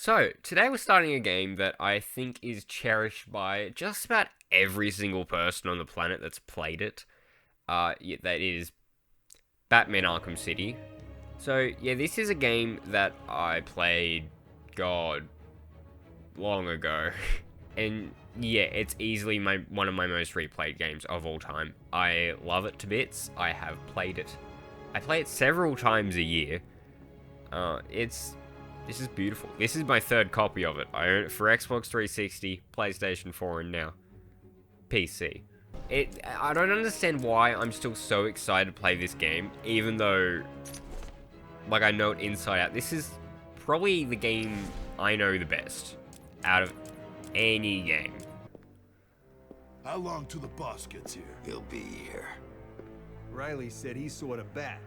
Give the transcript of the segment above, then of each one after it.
So, today we're starting a game that I think is cherished by just about every single person on the planet that's played it. That is Batman Arkham City. So, yeah, this is a game that I played, God, long ago. And yeah, it's easily one of my most replayed games of all time. I love it to bits. I have played it. I play it several times a year. This is beautiful. This is my third copy of it. I own it for Xbox 360, PlayStation 4, and now PC. I don't understand why I'm still so excited to play this game, even though, like, I know it inside out. This is probably the game I know the best out of any game. How long till the boss gets here? He'll be here. Riley said he saw the bat.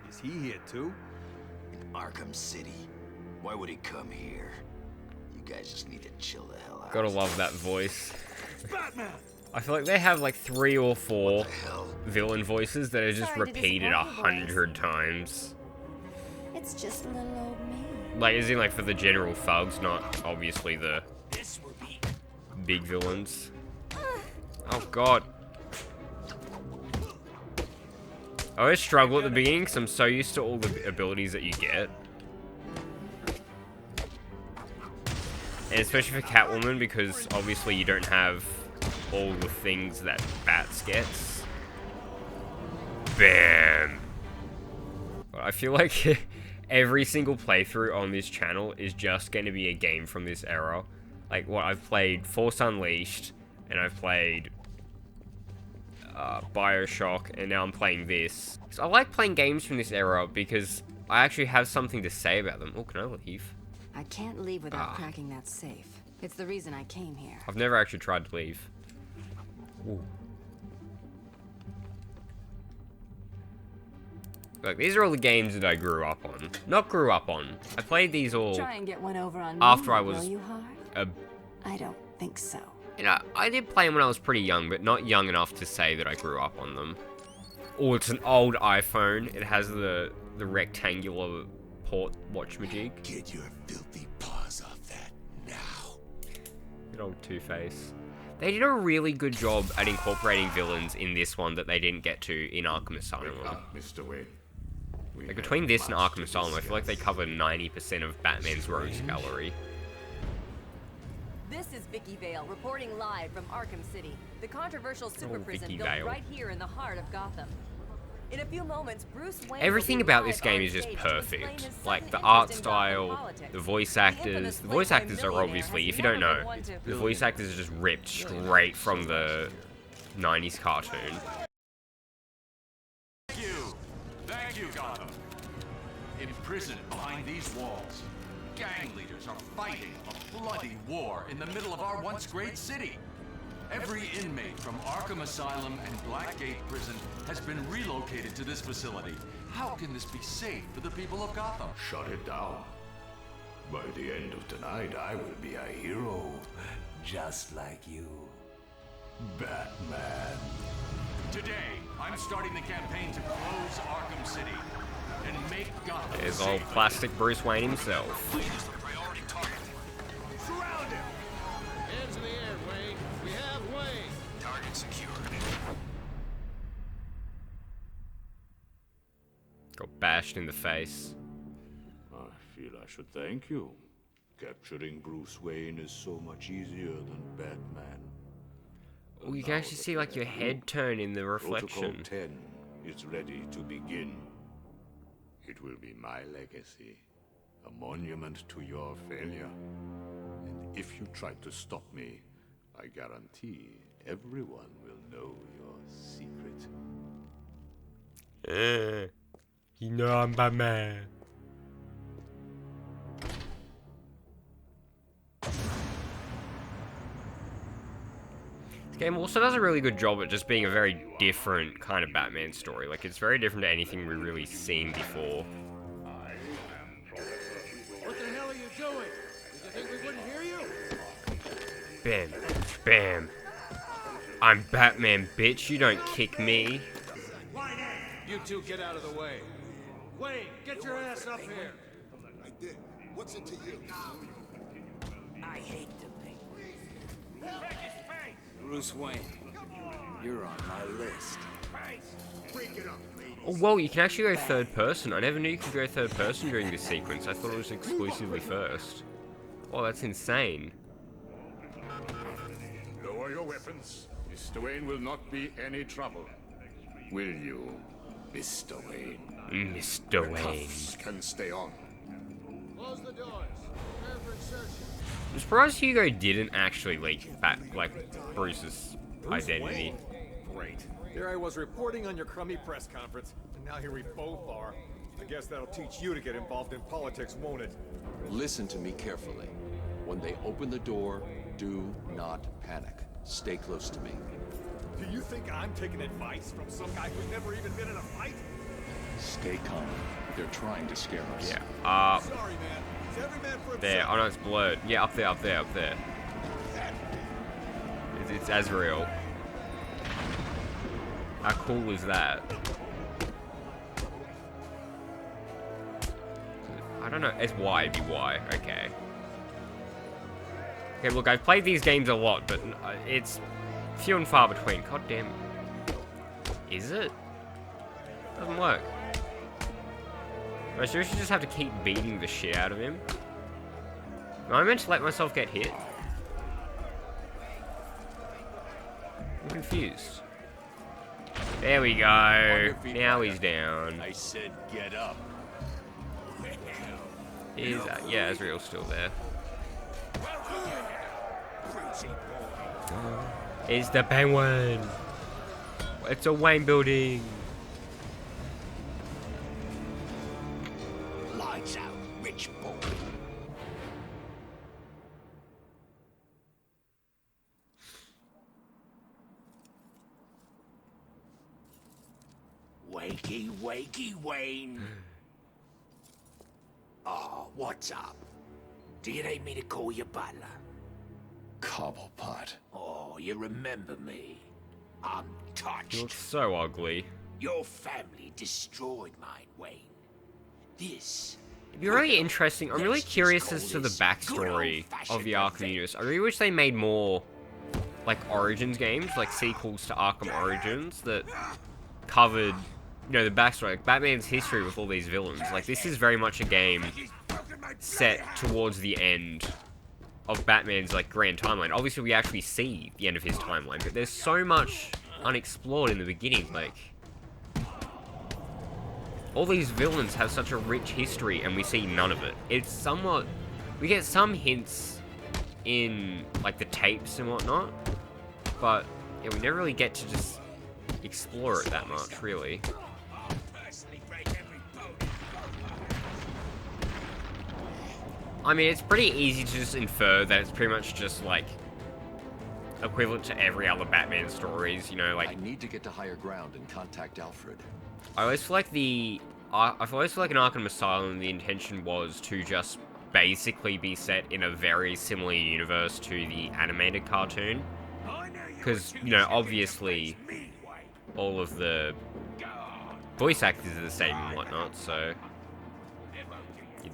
Is he here too? In Arkham City. Why would he come here? You guys just need to chill the hell out. Gotta love that voice. Batman! I feel like they have like 3 or 4 villain voices that are just repeated 100 times. It's just little old me. Like, as in, like, for the general thugs, not obviously the big villains. Oh god. I always struggle at the beginning because I'm so used to all the abilities that you get. And especially for Catwoman, because obviously you don't have all the things that Bats gets. Bam! I feel like every single playthrough on this channel is just going to be a game from this era. Like, what, I've played Force Unleashed, and I've played Bioshock, and now I'm playing this. So I like playing games from this era because I actually have something to say about them. Oh, can I leave? I can't leave without cracking that safe. It's the reason I came here. I've never actually tried to leave. Ooh. Like, these are all the games that I grew up on. Not grew up on. I played these all Try and get one over on after me, I was will you, Hart? I don't think so. You know, I did play them when I was pretty young, but not young enough to say that I grew up on them. Oh, it's an old iPhone. It has the rectangular port watchamajig. Get your filthy paws off that now. Good old Two-Face. They did a really good job at incorporating villains in this one that they didn't get to in Arkham Asylum. Mr. Wayne. Like, between this and Arkham Asylum, I feel like they cover 90% of Batman's rogues gallery. This is Vicky Vale reporting live from Arkham City, the controversial super prison Vicky built Vale. right here in the heart of Gotham. In a few moments, Bruce Wayne Everything about this game is just perfect. Like, the art style, the voice actors. The voice actors are obviously, if you don't know, the voice actors are just ripped straight from the 90s cartoon. Thank you, Gotham. Imprisoned behind these walls, gang leaders are fighting a bloody war in the middle of our once great city. Every inmate from Arkham Asylum and Blackgate Prison has been relocated to this facility. How can this be safe for the people of Gotham? Shut it down. By the end of tonight, I will be a hero. Just like you. Batman. Today, I'm starting the campaign to close Arkham City and make Gotham There's safe. old plastic Bruce Wayne himself. Surround him! Hands in the air, Wayne. We have Wayne. Target secured. Got bashed in the face. I feel I should thank you. Capturing Bruce Wayne is so much easier than Batman. Oh, you can actually see, like, your head turn in the reflection. Protocol 10 is ready to begin. It will be my legacy, a monument to your failure. And if you try to stop me, I guarantee everyone will know your secret. You know I'm Batman. This game also does a really good job at just being a very different kind of Batman story. Like, it's very different to anything we've really seen before. What the hell are you doing? Did you think we wouldn't hear you? Bam. Bam. I'm Batman, bitch. You don't kick me. You two get out of the way. Wayne, get your ass up here. I did. What's it to you? Bruce Wayne. You're on my list. Oh, well, you can actually go third person. I never knew you could go third person during this sequence. I thought it was exclusively first. Oh, that's insane. Lower your weapons. Mr. Wayne will not be any trouble. Will you, Mr. Wayne? Mr. Wayne. Cuffs can stay on. Close the doors. Prepare for insertion. I'm surprised Hugo didn't actually leak back, like, Bruce's identity. Great. There I was reporting on your crummy press conference, and now here we both are. I guess that'll teach you to get involved in politics, won't it? Listen to me carefully. When they open the door, do not panic. Stay close to me. Do you think I'm taking advice from some guy who's never even been in a fight? Stay calm. They're trying to scare us. Yeah. Sorry, man. It's every man for There. himself. Oh no, it's blurred. Yeah, up there, up there, up there. It's Azrael. How cool is that? I don't know. It's Y. It'd be Y. Okay. Okay, look, I've played these games a lot, but it's few and far between. God damn. Is it? Doesn't work. I seriously just have to keep beating the shit out of him. Am I meant to let myself get hit? I'm confused. There we go. Now he's down. I said get up. Yeah, Azrael's still there. It's the Penguin. It's a Wayne building. Lights out, rich boy. Wakey, wakey, Wayne. Oh, what's up? Do you need me to call you butler? Cobblepot. Oh, you remember me? I'm He touched. looks so ugly. Your family destroyed mine, Wayne. This... It'd be really interesting. I'm really curious as to the backstory of the Arkham universe. I really wish they made more, like, Origins games, like sequels to Arkham Origins that covered, you know, the backstory, like Batman's history with all these villains. Like, this is very much a game set towards the end of Batman's, like, grand timeline. Obviously, we actually see the end of his timeline, but there's so much unexplored in the beginning, like... All these villains have such a rich history, and we see none of it. It's somewhat... We get some hints in, like, the tapes and whatnot, but, yeah, we never really get to just explore it that much, really. I mean, it's pretty easy to just infer that it's pretty much just, like, equivalent to every other Batman stories, you know, like... I need to get to higher ground and contact Alfred. I always feel like I always feel like in Arkham Asylum, the intention was to just basically be set in a very similar universe to the animated cartoon. Because, you know, obviously, all of the voice actors are the same and whatnot, so...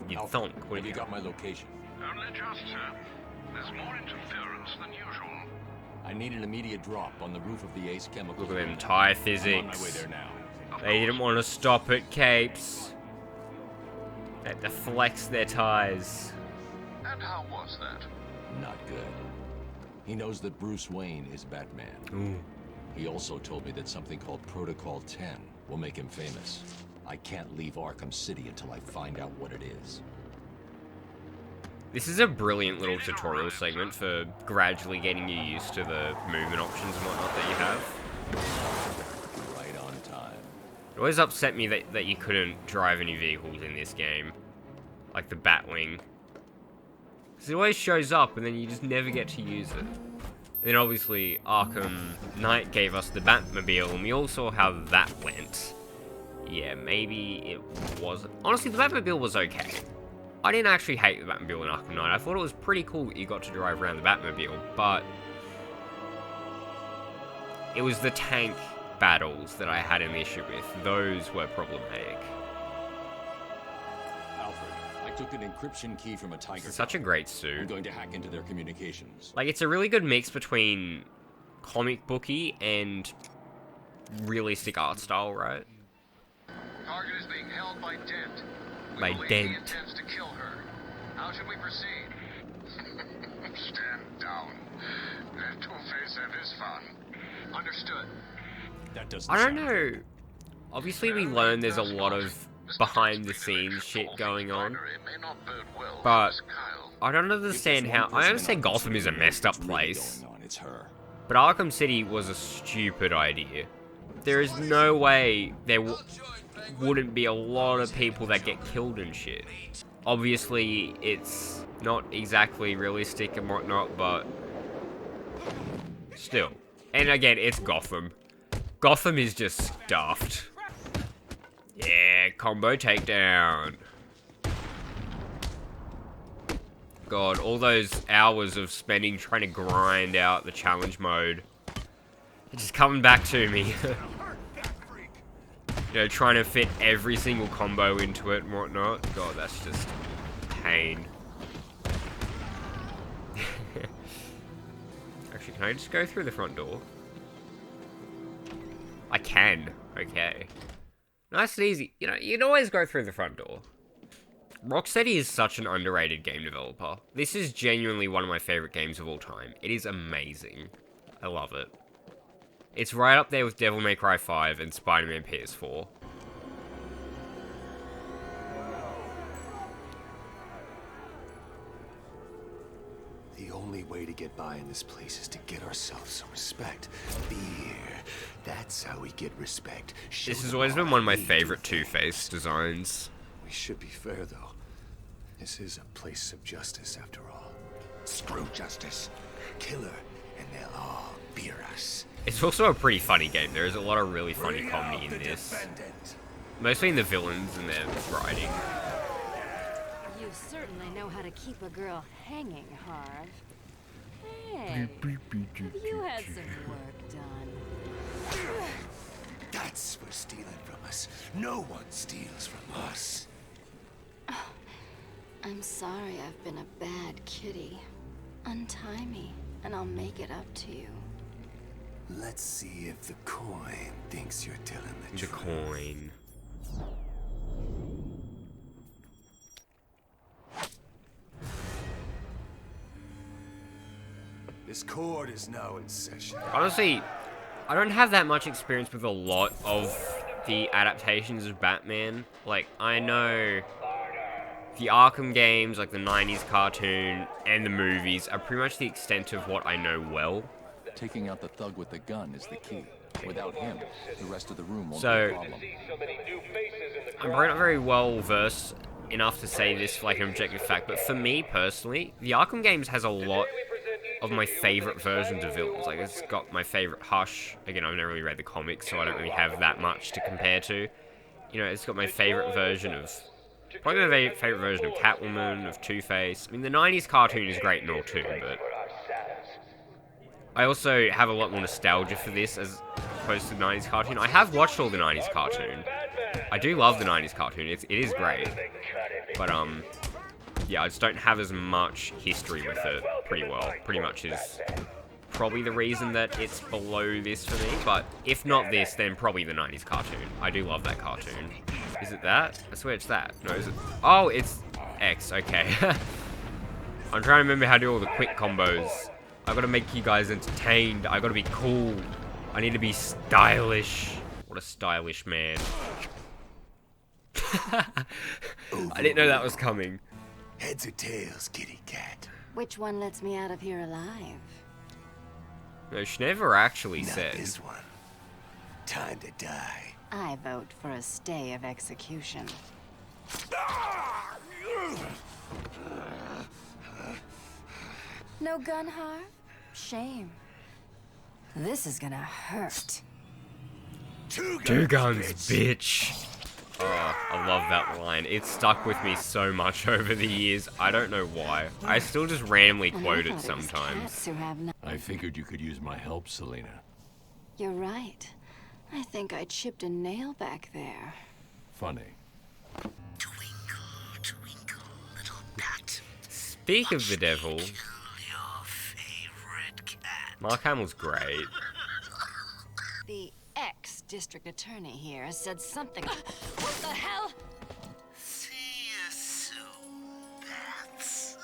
You'd thunk, Have wouldn't you you? got my location? Only just, sir. There's more interference than usual. I need an immediate drop on the roof of the Ace Chemical. Look at them tire I'm on my way physics. there now. They didn't want to stop at Capes. They had to flex their tires. And how was that? Not good. He knows that Bruce Wayne is Batman. Ooh. He also told me that something called Protocol 10 will make him famous. I can't leave Arkham City until I find out what it is. This is a brilliant little tutorial segment for gradually getting you used to the movement options and whatnot that you have. Right on time. It always upset me that you couldn't drive any vehicles in this game. Like the Batwing. Because it always shows up and then you just never get to use it. And then obviously Arkham Knight gave us the Batmobile and we all saw how that went. Yeah, maybe it wasn't. Honestly, the Batmobile was okay. I didn't actually hate the Batmobile in Arkham Knight. I thought it was pretty cool that you got to drive around the Batmobile, but it was the tank battles that I had an issue with. Those were problematic. Alfred, I took an encryption key from a Tiger. Such a great I'm suit. going to hack into their communications. Like, it's a really good mix between comic booky and realistic art style, right? Target is being held by Dent. We By believe Dent. he intends to kill her. How should we proceed? Stand down. Let Two-Face have his fun. Understood. That doesn't I don't sound know. Obviously, we learn there's a lot of behind-the-scenes shit going on, but I don't understand how. I understand Gotham is a messed up place, going on. It's her. but Arkham City was a stupid idea. There is no way there wouldn't be a lot of people that get killed and shit. Obviously, it's not exactly realistic and whatnot, but still. And again, it's Gotham. Gotham is just stuffed. Yeah, combo takedown. God, all those hours of spending trying to grind out the challenge mode. It's just coming back to me. You know, trying to fit every single combo into it and whatnot. God, that's just pain. Actually, can I just go through the front door? I can. Okay. Nice and easy. You know, you can always go through the front door. Rocksteady is such an underrated game developer. This is genuinely one of my favorite games of all time. It is amazing. I love it. It's right up there with Devil May Cry 5 and Spider-Man PS4. The only way to get by in this place is to get ourselves some respect. Be here. That's how we get respect. This has always been one of my favorite Two-Face designs. We should be fair, though. This is a place of justice, after all. Screw justice. Kill her, and they'll all fear us. It's also a pretty funny game. There is a lot of really funny comedy in this. Mostly in the villains and their writing. You certainly know how to keep a girl hanging, Harv. Hey, have you had some work done? That's for stealing from us. No one steals from us. I'm sorry I've been a bad kitty. Untie me, and I'll make it up to you. Let's see if the coin thinks you're telling the The truth. coin. This court is now in session. Honestly, I don't have that much experience with a lot of the adaptations of Batman. Like, I know the Arkham games, like the 90s cartoon, and the movies are pretty much the extent of what I know well. Taking out the thug with the gun is the key. Without him, the rest of the room won't be So, a problem. I'm probably not very well versed enough to say this like an objective fact, but for me personally, the Arkham games has a lot of my favorite versions of villains. Like, it's got my favorite Hush. Again, I've never really read the comics, so I don't really have that much to compare to. You know, it's got my favorite version of... Probably my favorite version of Catwoman, of Two-Face. I mean, the 90s cartoon is great and all too, but... I also have a lot more nostalgia for this as opposed to the 90s cartoon. I have watched all the 90s cartoon. I do love the 90s cartoon. It is great. But, yeah, I just don't have as much history with it pretty well. Pretty much is probably the reason that it's below this for me. But if not this, then probably the 90s cartoon. I do love that cartoon. Is it that? I swear it's that. No, is it? Oh, it's X. Okay. I'm trying to remember how to do all the quick combos. I gotta make you guys entertained. I gotta be cool. I need to be stylish. What a stylish man. I didn't know that was coming. Heads or tails, kitty cat? Which one lets me out of here alive? No, she never actually Not said. this one. Time to die. I vote for a stay of execution. No gun, Harv? Shame. This is gonna hurt. Two guns, bitch. Oh, I love that line. It stuck with me so much over the years. I don't know why. I still just randomly quote it sometimes. I figured you could use my help, Selena. You're right. I think I chipped a nail back there. Funny. Twinkle, twinkle, little bat. Speak of the devil. Your favorite cat. Mark Hamill's great. The ex-district attorney here said something. What the hell? See you soon, bats.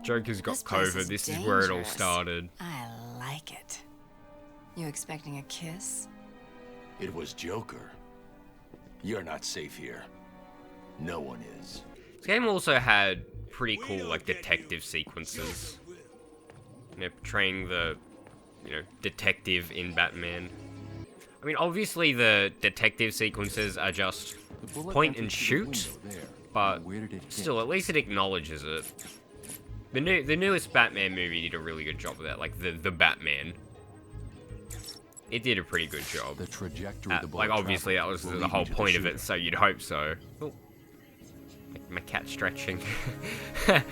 Joker's got This place COVID. This is where it all dangerous. started. I like it. You expecting a kiss? It was Joker. You're not safe here. No one is. This game also had pretty cool, like, detective sequences. You know, portraying the, you know, detective in Batman. I mean, obviously the detective sequences are just point and shoot, but still, at least it acknowledges it. The newest Batman movie did a really good job of that, like the Batman. It did a pretty good job. The trajectory the like, obviously that was the whole point of it, so you'd hope so. Oh, my cat's stretching. I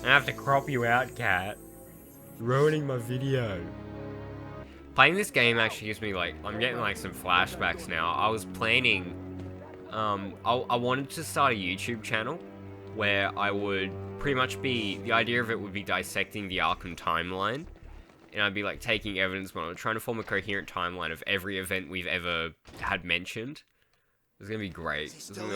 have to crop you out, cat. Ruining my video. Playing this game actually gives me, like, I'm getting, like, some flashbacks now. I was planning, I wanted to start a YouTube channel where I would pretty much be, the idea of it would be dissecting the Arkham timeline. And I'd be, like, taking evidence, but I'm trying to form a coherent timeline of every event we've ever had mentioned. It's gonna be great. It's gonna be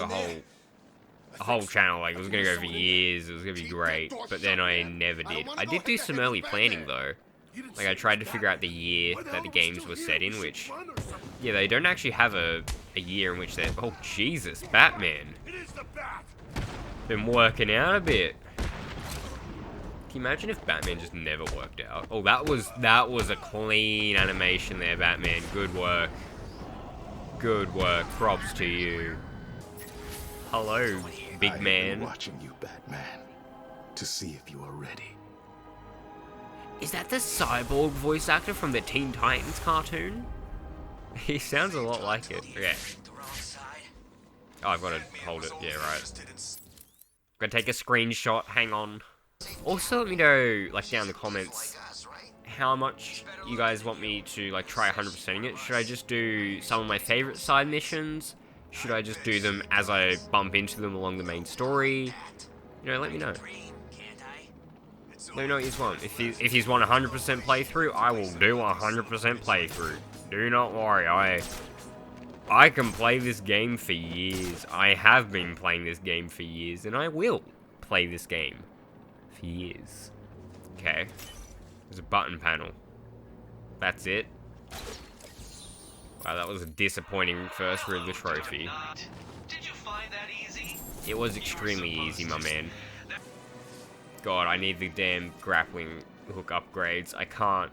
a whole channel, like, it was gonna go for years, it was gonna be great, but then I never did. I did do some early planning, though. Like, I tried to figure out the year that the games were set in, which, yeah, they don't actually have a year in which they're, oh, Jesus, Batman. Been working out a bit. Can you imagine if Batman just never worked out? Oh, that was a clean animation there, Batman. Good work. Good work. Props to you. Hello, big man. Watching you, Batman, to see if you are ready. Is that the cyborg voice actor from the Teen Titans cartoon? He sounds a lot like it. Okay. Oh, I've got to hold it. Yeah, right. Gotta take a screenshot. Hang on. Also, let me know, like, down in the comments, how much you guys want me to, like, try 100%ing it. Should I just do some of my favorite side missions? Should I just do them as I bump into them along the main story? You know, let me know. Let me know what you want. If you want 100% playthrough, I will do 100% playthrough. Do not worry, I can play this game for years. I have been playing this game for years, and I will play this game for years. Okay. There's a button panel. That's it. Wow, that was a disappointing first Riddler trophy. Did you find that easy? It was extremely easy, my man. God, I need the damn grappling hook upgrades. I can't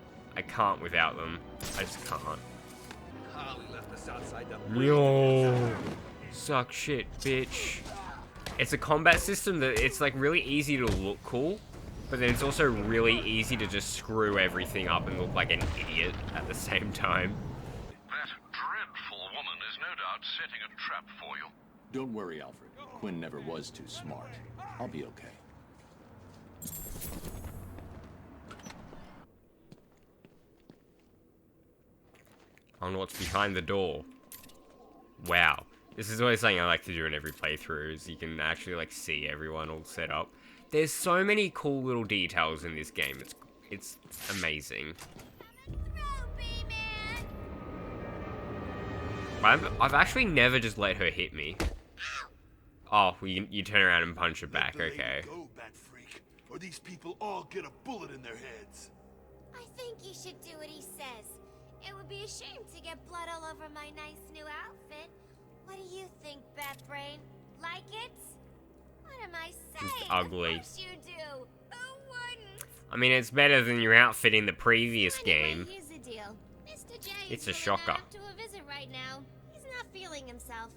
without them. I just can't. Yo, suck shit, bitch. It's a combat system that it's like really easy to look cool, but then it's also really easy to just screw everything up and look like an idiot at the same time. That dreadful woman is no doubt setting a trap for you. Don't worry, Alfred. Quinn never was too smart. I'll be okay. I don't know what's behind the door. Wow. This is always something I like to do in every playthrough, is you can actually, like, see everyone all set up. There's so many cool little details in this game. It's amazing. I've actually never just let her hit me. Oh, well, you turn around and punch her back, okay. Go, bat freak, or these people all get a bullet in their heads. I think you should do what he says. It would be a shame to get blood all over my nice new outfit. What do you think, Batbrain? Like it? What am I saying? It's ugly. Of course you do. Who wouldn't? I mean, it's better than your outfit in the previous game. Here's the deal. Mr. J It's a is shocker. out to a visit right now. He's not feeling himself.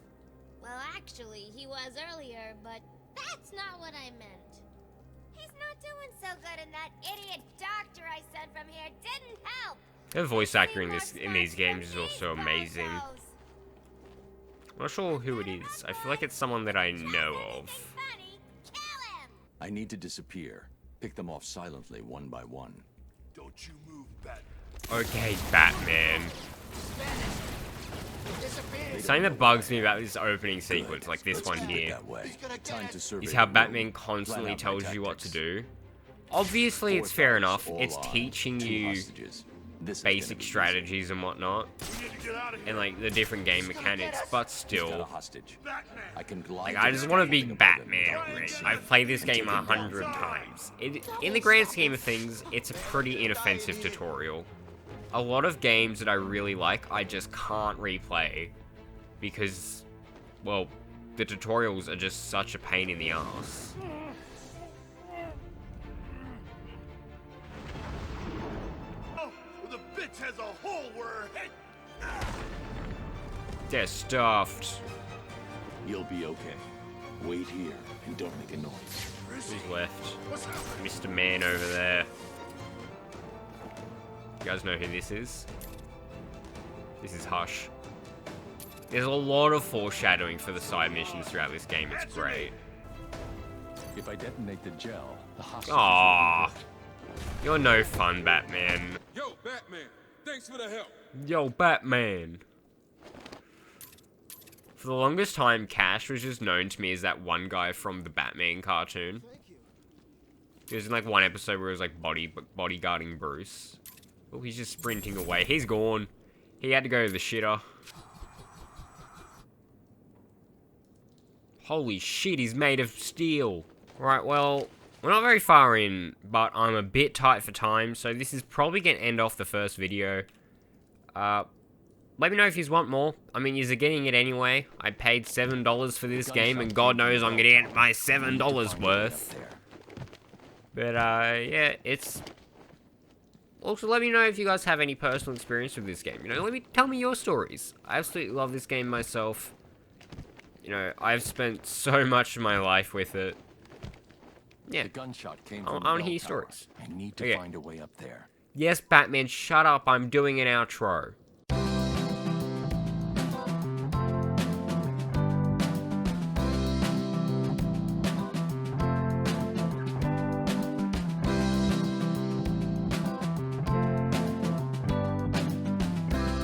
Well, actually, he was earlier, but that's not what I meant. He's not doing so good, and that idiot doctor I sent from here didn't help. The voice actor in these games is also amazing. I'm not sure who it is. I feel like it's someone that I know of. I need to disappear. Pick them off silently, one by one. Don't you move, Bat. Okay, Batman. Something that bugs me about this opening sequence, like this one here, is how Batman constantly tells you what to do. Obviously, it's fair enough. It's teaching you basic strategies and whatnot, and like the different game mechanics, but still, like, I just want to be Batman already. I've played this game 100 times. In the grand scheme of things, it's a pretty inoffensive tutorial. A lot of games that I really like, I just can't replay because, well, the tutorials are just such a pain in the ass. The bitch has a hole where her head. They're stuffed. You'll be okay. Wait here and don't make a noise. Who's left? Mr. Man over there. You guys know who this is? This is Hush. There's a lot of foreshadowing for the side missions throughout this game. It's great. If I detonate the gel, the hostage. Aww. You're no fun, Batman. Yo, Batman. Thanks for the help. Yo, Batman. For the longest time, Cash was just known to me as that one guy from the Batman cartoon. There was in like one episode where it was like bodyguarding Bruce. Oh, he's just sprinting away. He's gone. He had to go to the shitter. Holy shit, he's made of steel. Right, well, we're not very far in, but I'm a bit tight for time, so this is probably going to end off the first video. Let me know if you want more. I mean, you're getting it anyway. I paid $7 for this game, and God knows I'm going to get my $7 worth. But, yeah, it's... Also, let me know if you guys have any personal experience with this game. You know, tell me your stories. I absolutely love this game myself. You know, I've spent so much of my life with it. Yeah, the gunshot came I from want to hear your stories. I need to find a way up there. Yes, Batman, shut up. I'm doing an outro.